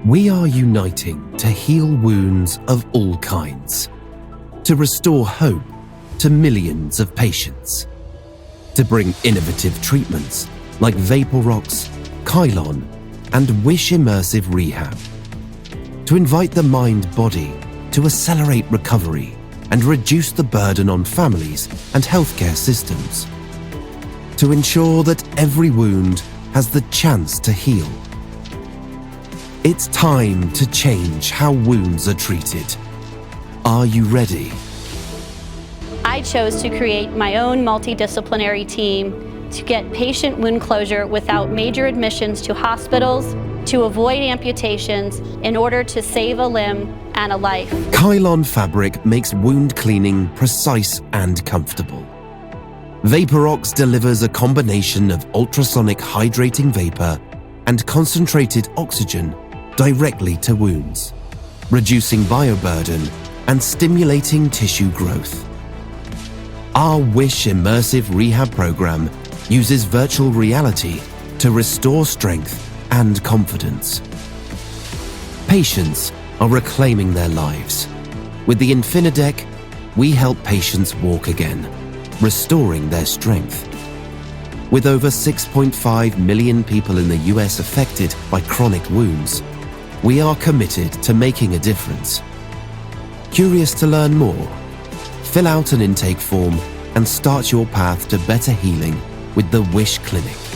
We are uniting to heal wounds of all kinds, to restore hope to millions of patients, to bring innovative treatments like Vaporox, KYLON, and WSH Immersive Rehab, to invite the mind-body to accelerate recovery and reduce the burden on families and healthcare systems, to ensure that every wound has the chance to heal. It's time to change how wounds are treated. Are you ready? I chose to create my own multidisciplinary team to get patient wound closure without major admissions to hospitals, to avoid amputations in order to save a limb and a life. KYLON fabric makes wound cleaning precise and comfortable. Vaporox delivers a combination of ultrasonic hydrating vapor and concentrated oxygen directly to wounds, reducing bioburden and stimulating tissue growth. Our WSH Immersive Rehab program uses virtual reality to restore strength and confidence. Patients are reclaiming their lives. With the InfiniDeck, we help patients walk again, restoring their strength. With over 6.5 million people in the US affected by chronic wounds, we are committed to making a difference. Curious to learn more? Fill out an intake form and start your path to better healing with the WSH Clinic.